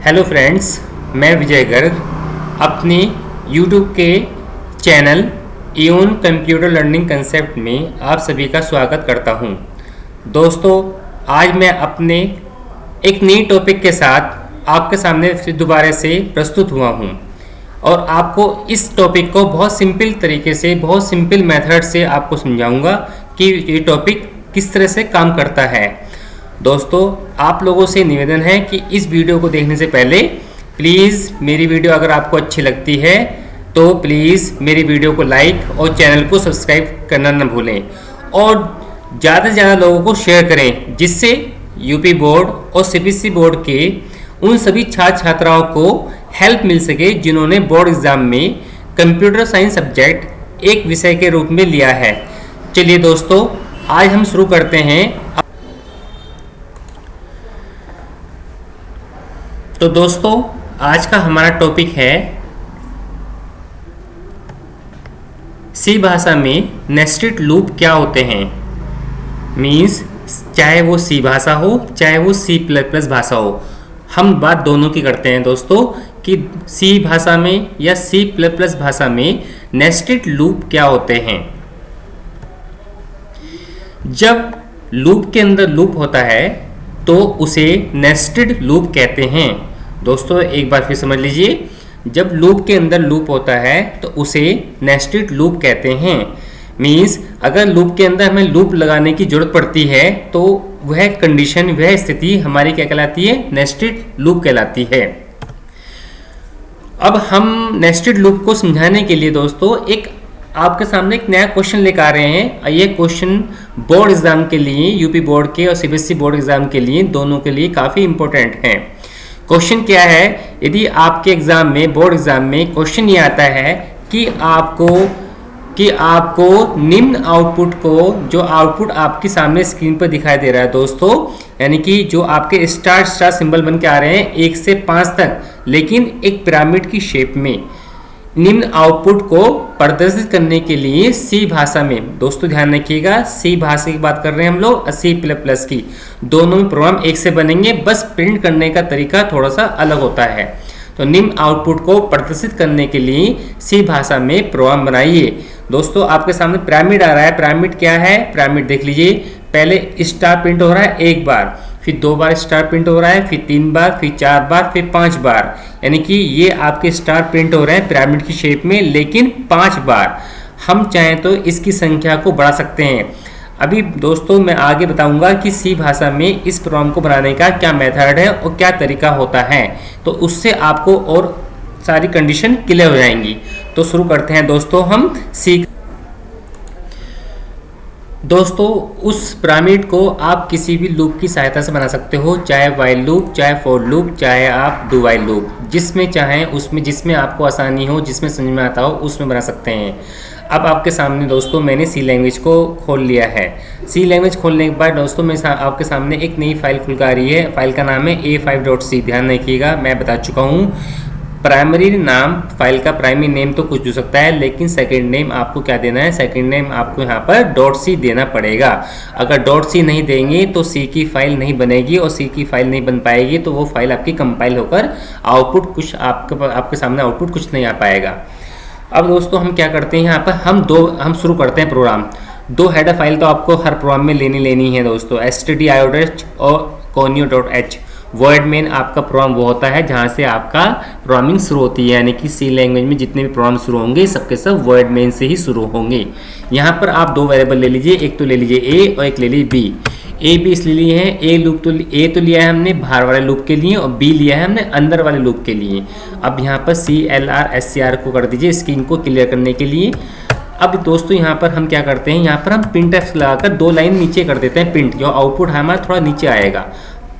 Hello friends, मैं विजय गर्ग अपने YouTube के channel even computer learning concept में आप सभी का स्वागत करता हूं। दोस्तों, आज मैं अपने एक नई टॉपिक के साथ आपके सामने फिर दोबारा से प्रस्तुत हुआ हूं और आपको इस टॉपिक को बहुत सिंपल तरीके से, बहुत सिंपल मेथड से आपको समझाऊंगा कि ये टॉपिक किस तरह से काम करता है। दोस्तों, आप लोगों से निवेदन है कि इस वीडियो को देखने से पहले प्लीज़ मेरी वीडियो अगर आपको अच्छी लगती है तो प्लीज़ मेरी वीडियो को लाइक और चैनल को सब्सक्राइब करना न भूलें और ज़्यादा से ज़्यादा लोगों को शेयर करें, जिससे यूपी बोर्ड और सीबीएसई बोर्ड के उन सभी छात्र छात्राओं को हेल्प मिल सके जिन्होंने बोर्ड एग्ज़ाम में कंप्यूटर साइंस सब्जेक्ट एक विषय के रूप में लिया है। चलिए दोस्तों, आज हम शुरू करते हैं। तो दोस्तों, आज का हमारा टॉपिक है सी भाषा में नेस्टेड लूप क्या होते हैं। मीन्स चाहे वो सी भाषा हो चाहे वो सी प्लस प्लस भाषा हो, हम बात दोनों की करते हैं दोस्तों कि सी भाषा में या सी प्लस प्लस भाषा में नेस्टेड लूप क्या होते हैं। जब लूप के अंदर लूप होता है तो उसे नेस्टेड लूप कहते हैं। दोस्तों, एक बार फिर समझ लीजिए, जब लूप के अंदर लूप होता है तो उसे नेस्टेड लूप कहते हैं। मीन्स अगर लूप के अंदर हमें लूप लगाने की जरूरत पड़ती है तो वह कंडीशन, वह स्थिति हमारी क्या कहलाती है? नेस्टेड लूप कहलाती है। अब हम नेस्टेड लूप को समझाने के लिए दोस्तों एक आपके सामने एक नया क्वेश्चन लेकर आ रहे हैं। ये क्वेश्चन बोर्ड एग्जाम के लिए, यूपी बोर्ड के और सीबीएसई बोर्ड एग्जाम के लिए, दोनों के लिए काफ़ी इंपॉर्टेंट है। क्वेश्चन क्या है? यदि आपके एग्जाम में, बोर्ड एग्जाम में क्वेश्चन ये आता है कि आपको निम्न आउटपुट को, जो आउटपुट आपके सामने स्क्रीन पर दिखाई दे रहा है दोस्तों, यानी कि जो आपके स्टार स्टार सिंबल बन के आ रहे हैं 1 से 5 तक, लेकिन एक पिरामिड की शेप में, निम्न आउटपुट को प्रदर्शित करने के लिए सी भाषा में, दोस्तों ध्यान रखिएगा, सी भाषा की बात कर रहे हैं हम लोग, सी प्लस प्लस की, दोनों में प्रोग्राम एक से बनेंगे, बस प्रिंट करने का तरीका थोड़ा सा अलग होता है। तो निम्न आउटपुट को प्रदर्शित करने के लिए सी भाषा में प्रोग्राम बनाइए। दोस्तों, आपके सामने पिरामिड आ रहा है। पिरामिड क्या है? पिरामिड देख लीजिए, पहले स्टार प्रिंट हो रहा है 1 बार, फिर 2 बार स्टार प्रिंट हो रहा है, फिर 3 बार, फिर 4 बार, फिर 5 बार, यानी कि ये आपके स्टार प्रिंट हो रहे हैं पिरामिड की शेप में, लेकिन 5 बार। हम चाहें तो इसकी संख्या को बढ़ा सकते हैं। अभी दोस्तों मैं आगे बताऊंगा कि सी भाषा में इस प्रोग्राम को बनाने का क्या मेथड है और क्या तरीका होता है, तो उससे आपको और सारी कंडीशन क्लियर हो जाएंगी। तो शुरू करते हैं दोस्तों हम सी। दोस्तों, उस पिरामिड को आप किसी भी लूप की सहायता से बना सकते हो, चाहे वाइल लूप, चाहे फॉर लूप, चाहे आप डू वाइल लूप, जिसमें चाहें उसमें, जिसमें आपको आसानी हो, जिसमें समझ में आता हो उसमें बना सकते हैं। अब आपके सामने दोस्तों मैंने सी लैंग्वेज को खोल लिया है। सी लैंग्वेज खोलने के बाद दोस्तों मैं आपके सामने एक नई फाइल खुल कर आ रही है। फाइल का नाम है a5.c। ध्यान रखिएगा, मैं बता चुका हूँ, प्राइमरी नाम, फाइल का प्राइमरी नेम तो कुछ हो सकता है, लेकिन सेकंड नेम आपको क्या देना है? सेकंड नेम आपको यहाँ पर .c देना पड़ेगा। अगर .c नहीं देंगे तो सी की फाइल नहीं बनेगी, और सी की फाइल नहीं बन पाएगी तो वो फाइल आपकी कंपाइल होकर आउटपुट कुछ आपके सामने आउटपुट कुछ नहीं आ पाएगा। अब दोस्तों हम क्या करते हैं, यहाँ पर हम शुरू करते हैं प्रोग्राम। 2 हेडर फाइल तो आपको हर प्रोग्राम में लेनी है दोस्तों, stdio.h और conio.h। वर्ड मेन आपका प्रोग्राम वो होता है जहाँ से आपका प्रोग्रामिंग शुरू होती है, यानी कि सी लैंग्वेज में जितने भी प्रोग्राम शुरू होंगे सबके सब वर्ड मेन से ही शुरू होंगे। यहाँ पर आप 2 वेरिएबल ले लीजिए, एक तो ले लीजिए ए और एक ले लीजिए बी। ए बी इसलिए लिए हैं, ए तो लिया है हमने बाहर वाले लूप के लिए, और बी लिया है हमने अंदर वाले लूप के लिए। अब यहाँ पर CLR SCR को कर दीजिए स्क्रीन को क्लियर करने के लिए। अब दोस्तों यहाँ पर हम क्या करते हैं, यहाँ पर हम printf लगाकर 2 लाइन नीचे कर देते हैं, प्रिंट, जो आउटपुट हमारा थोड़ा नीचे आएगा,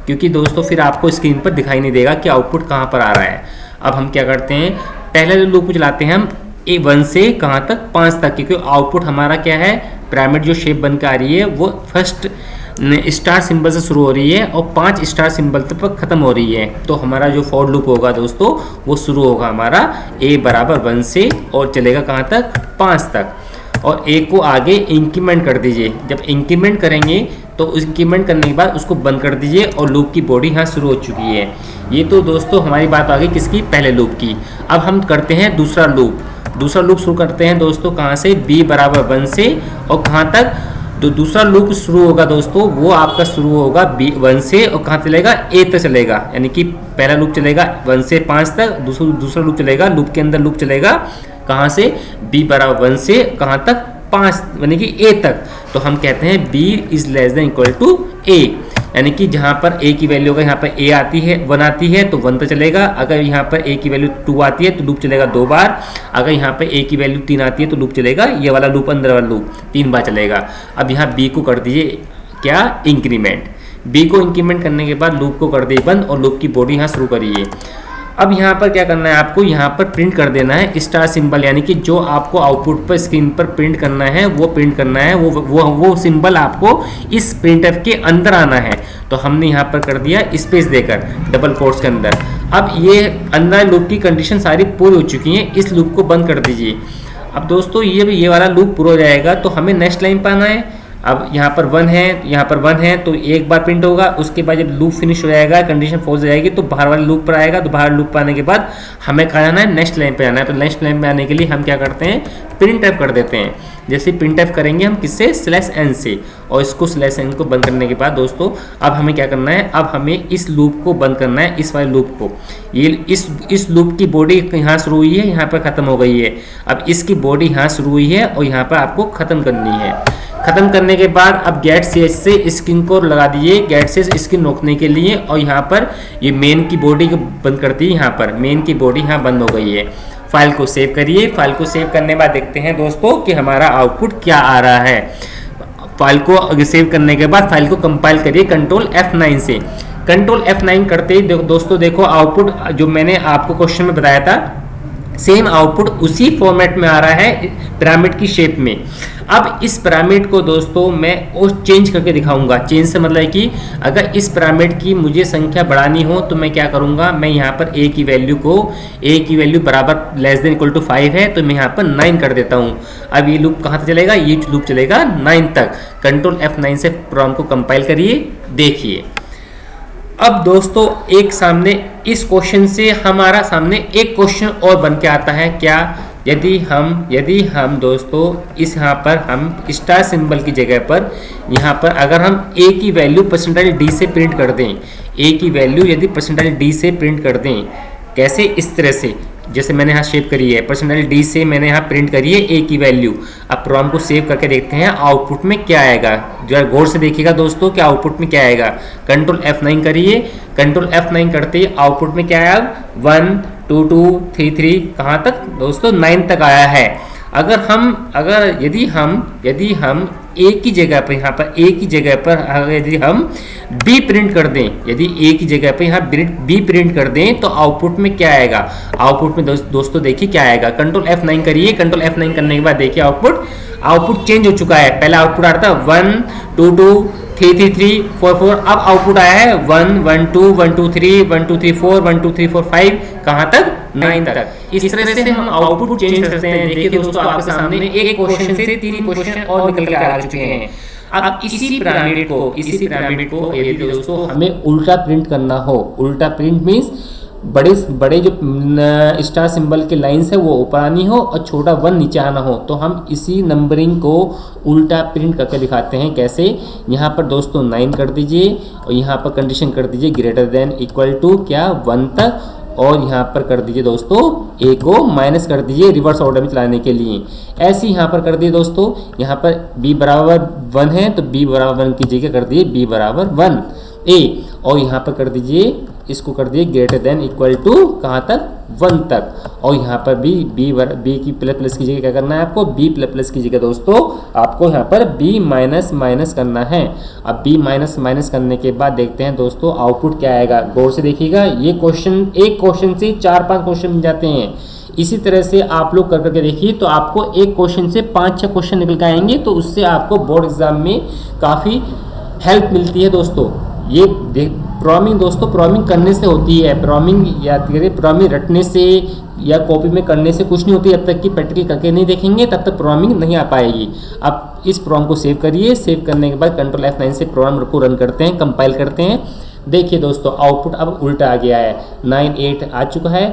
क्योंकि दोस्तों फिर आपको स्क्रीन पर दिखाई नहीं देगा कि आउटपुट कहाँ पर आ रहा है। अब हम क्या करते हैं, पहले लूप को चलाते हैं हम A1 से कहाँ तक? 5 तक, क्योंकि आउटपुट हमारा क्या है, पिरामिड जो शेप बन के आ रही है वो फर्स्ट स्टार सिंबल से शुरू हो रही है और 5 स्टार सिंबल तक खत्म हो रही है। तो हमारा जो फॉर लूप होगा दोस्तों वो शुरू होगा हमारा A बराबर 1 से और चलेगा कहाँ तक? 5 तक। और A को आगे इंक्रीमेंट कर दीजिए। जब इंक्रीमेंट करेंगे तो तो इंक्रीमेंट करने के बाद उसको बंद कर दीजिए और लूप की बॉडी यहाँ शुरू हो चुकी है। ये तो दोस्तों हमारी बात आ गई किसकी, पहले लूप की। अब हम करते हैं दूसरा लूप। दूसरा लूप शुरू करते हैं दोस्तों कहाँ से, b बराबर 1 से, और कहाँ तक, तो दूसरा लूप शुरू होगा दोस्तों वो आपका शुरू होगा b1 से और कहाँ चलेगा, a तक चलेगा। यानी कि पहला लूप चलेगा 1 से 5 तक, दूसरा लूप चलेगा, लूप के अंदर लूप चलेगा कहाँ से, b बराबर 1 से कहाँ तक, 5 यानी कि a तक। तो हम कहते हैं b is less than equal to a, यानी कि जहाँ पर a की वैल्यू होगा यहाँ पर a आती है 1 आती है तो 1 तक चलेगा। अगर यहाँ पर a की वैल्यू 2 आती है तो लूप चलेगा 2 बार। अगर यहाँ पर a की वैल्यू 3 आती है तो लूप चलेगा, ये वाला लूप अंदर वाला लूप 3 बार चलेगा। अब यहाँ b को कर दीजिए क्या, इंक्रीमेंट। b को इंक्रीमेंट करने के बाद लूप को कर दिए बंद और लूप की बॉडी यहाँ शुरू करिए। अब यहाँ पर क्या करना है आपको, यहाँ पर प्रिंट कर देना है स्टार सिंबल, यानी कि जो आपको आउटपुट पर स्क्रीन पर प्रिंट करना है वो प्रिंट करना है, वो सिंबल आपको इस प्रिंटफ के अंदर आना है। तो हमने यहाँ पर कर दिया स्पेस देकर डबल कोट्स के अंदर। अब ये अंदर लूप की कंडीशन सारी पूरी हो चुकी है, इस लूप को बंद कर दीजिए। अब दोस्तों ये वाला लूप पूरा हो जाएगा तो हमें नेक्स्ट लाइन पर आना है। अब यहाँ पर 1 है, यहाँ पर 1 है तो एक बार प्रिंट होगा, उसके बाद जब लूप फिनिश हो जाएगा, कंडीशन फॉल्स हो जाएगी तो बाहर वाले लूप पर आएगा। तो बाहर लूप पर आने के बाद हमें कहाँ जाना है, नेक्स्ट लाइन पे आना है। तो नेक्स्ट लाइन पे आने के लिए हम क्या करते हैं, प्रिंट एफ कर देते हैं। जैसे प्रिंट एफ करेंगे हम किससे, /n से, और इसको /n को बंद करने के बाद दोस्तों अब हमें क्या करना है, अब हमें इस लूप को बंद करना है, इस वाले लूप को। ये इस लूप की बॉडी यहाँ शुरू हुई है, यहाँ पर खत्म हो गई है। अब इसकी बॉडी यहाँ शुरू हुई है और यहाँ पर आपको खत्म करनी है। खत्म करने के बाद अब गेट ch से स्क्रीन को लगा दीजिए, गेट से स्क्रीन रोकने के लिए, और यहाँ पर ये मेन की बॉडी को बंद करती है। यहाँ पर मेन की बॉडी यहाँ बंद हो गई है। फाइल को सेव करिए। फाइल को सेव करने के बाद देखते हैं दोस्तों कि हमारा आउटपुट क्या आ रहा है। फाइल को सेव करने के बाद फाइल को कंपाइल करिए कंट्रोल F9 से। कंट्रोल F9 करते ही दोस्तों देखो आउटपुट जो मैंने आपको क्वेश्चन में बताया था, सेम आउटपुट उसी फॉर्मेट में आ रहा है पिरामिड की शेप में। अब इस पिरामिड को दोस्तों मैं और चेंज करके दिखाऊंगा। चेंज से मतलब है कि अगर इस पिरामिड की मुझे संख्या बढ़ानी हो तो मैं क्या करूंगा, मैं यहाँ पर a की वैल्यू बराबर लेस देन इक्वल टू 5 है तो मैं यहाँ पर 9 कर देता हूँ। अब ये लूप कहाँ तक चलेगा, ये लूप चलेगा 9 तक। कंट्रोल F9 से प्रोग्राम को कंपाइल करिए, देखिए। अब दोस्तों एक सामने इस क्वेश्चन से हमारा सामने एक क्वेश्चन और बन के आता है क्या, यदि हम दोस्तों इस यहाँ पर हम स्टार सिंबल की जगह पर यहाँ पर अगर हम a की वैल्यू %d से प्रिंट कर दें, a की वैल्यू यदि %d से प्रिंट कर दें, कैसे, इस तरह से जैसे मैंने यहाँ शेप करी है %d से मैंने यहाँ प्रिंट करी है a की वैल्यू। अब प्रोग्राम को सेव करके देखते हैं आउटपुट में क्या आएगा। जरा गौर से देखिएगा दोस्तों कि आउटपुट में क्या आएगा। कंट्रोल F9 करिए। कंट्रोल F9 करते ही आउटपुट में क्या आया, 1 2 2 3 3 कहाँ तक दोस्तों, 9 तक आया है। यदि हम a की जगह पर यहाँ पर a की जगह पर यदि हम b प्रिंट कर दें, यदि a की जगह पर यहाँ b प्रिंट कर दें तो आउटपुट में क्या आएगा। आउटपुट में दोस्तों देखिए क्या आएगा। कंट्रोल F9 करिए। कंट्रोल F9 करने के बाद देखिए आउटपुट चेंज हो चुका है। पहला आउटपुट आ रहा था 1 2 2 3 3 3 4 4, अब आउटपुट आया है 1 1 2 1 2 3 1 2 3 4 1 2 3 4 5 कहाँ तक, 9 तक। इस तरह से हम आउटपुट चेंज करते हैं। देखिए दोस्तों आपके सामने एक क्वेश्चन से 3 क्वेश्चन और निकल के आ चुके हैं। अब इसी पिरामिड को यदि दोस्तों हमें उल्टा प्रिंट करना हो, उल्टा प्रिंट मीन्स बड़े जो स्टार सिंबल के लाइंस है वो ऊपर आनी हो और छोटा 1 नीचे आना हो, तो हम इसी नंबरिंग को उल्टा प्रिंट करके दिखाते हैं। कैसे, यहाँ पर दोस्तों 9 कर दीजिए और यहाँ पर कंडीशन कर दीजिए ग्रेटर देन इक्वल टू क्या 1 तक, और यहाँ पर कर दीजिए दोस्तों a को माइनस कर दीजिए रिवर्स ऑर्डर में चलाने के लिए। ऐसे यहाँ पर कर दिए दोस्तों, यहाँ पर b बराबर 1 है तो b बराबर 1 की जगह कर दिए b बराबर 1 a, और यहाँ पर कर दीजिए इसको कर दिए ग्रेटर देन इक्वल टू कहाँ तक, 1 तक, और यहाँ पर b की प्लस की जगह क्या करना है आपको, b प्लस की जगह दोस्तों आपको यहाँ पर b माइनस करना है। अब b माइनस करने के बाद देखते हैं दोस्तों आउटपुट क्या आएगा। गौर से देखिएगा, ये एक क्वेश्चन से 4-5 क्वेश्चन मिल जाते हैं। इसी तरह से आप लोग कर करके देखिए तो आपको एक क्वेश्चन से 5-6 क्वेश्चन निकल के आएंगे, तो उससे आपको बोर्ड एग्जाम में काफ़ी हेल्प मिलती है दोस्तों। ये प्रोग्रामिंग दोस्तों प्रोग्रामिंग करने से होती है, प्रोग्रामिंग याद करिए, प्रोग्रामिंग रटने से या कॉपी में करने से कुछ नहीं होती, जब तक कि प्रैक्टिकल करके नहीं देखेंगे तब तक प्रोग्रामिंग नहीं आ पाएगी। आप इस प्रोग्राम को सेव करिए, सेव करने के बाद कंट्रोल F9 से प्रोग्राम को रन करते हैं, कंपाइल करते हैं। देखिए दोस्तों आउटपुट अब उल्टा आ गया है, 9 8 आ चुका है।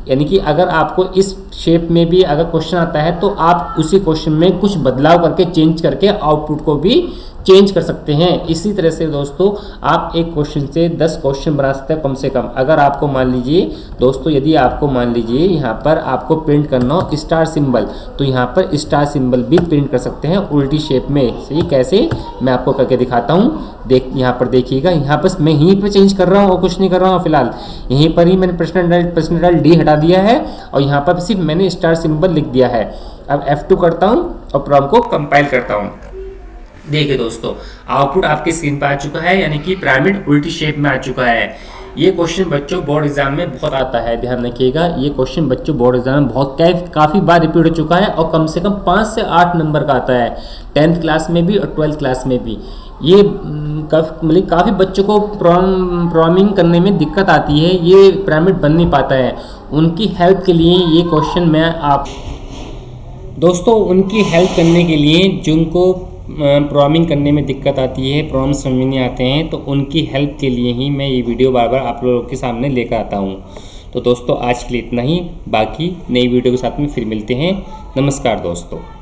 यानी कि अगर आपको इस शेप में भी अगर क्वेश्चन आता है तो आप उसी क्वेश्चन में कुछ बदलाव करके चेंज करके आउटपुट को भी चेंज कर सकते हैं। इसी तरह से दोस्तों आप एक क्वेश्चन से 10 क्वेश्चन बना सकते हैं कम से कम। अगर आपको मान लीजिए दोस्तों, यदि आपको मान लीजिए यहाँ पर आपको प्रिंट करना हो स्टार सिंबल, तो यहाँ पर स्टार सिंबल भी प्रिंट कर सकते हैं उल्टी शेप में। सही कैसे, मैं आपको करके दिखाता हूँ। यहाँ पर देखिएगा, यहाँ पर मैं यहीं पर चेंज कर रहा हूँ और कुछ नहीं कर रहा हूँ फिलहाल। यहीं पर ही मैंने पर्सनल डी हटा दिया है और यहाँ पर सिर्फ मैंने स्टार सिंबल लिख दिया है। अब F2 करता हूँ और प्रोग्राम को कंपाइल करता हूँ। देखिए दोस्तों आउटपुट आपके स्क्रीन पर आ चुका है, यानी कि पिरामिड उल्टी शेप में आ चुका है। ये क्वेश्चन बच्चों बोर्ड एग्जाम में बहुत आता है, ध्यान रखिएगा। ये क्वेश्चन बच्चों बोर्ड एग्जाम में बहुत काफ़ी बार रिपीट हो चुका है और कम से कम 5 से 8 नंबर का आता है, 10th क्लास में भी और 12th क्लास में भी। ये मतलब काफ़ी बच्चों को प्रोग्रामिंग करने में दिक्कत आती है, ये पिरामिड बन नहीं पाता है। उनकी हेल्प के लिए ये क्वेश्चन मैं दोस्तों उनकी हेल्प करने के लिए जिनको प्रोग्रामिंग करने में दिक्कत आती है, प्रोग्राम समझ में नहीं आते हैं, तो उनकी हेल्प के लिए ही मैं ये वीडियो बार बार आप लोगों के सामने लेकर आता हूँ। तो दोस्तों आज के लिए इतना ही, बाकी नई वीडियो के साथ में फिर मिलते हैं। नमस्कार दोस्तों।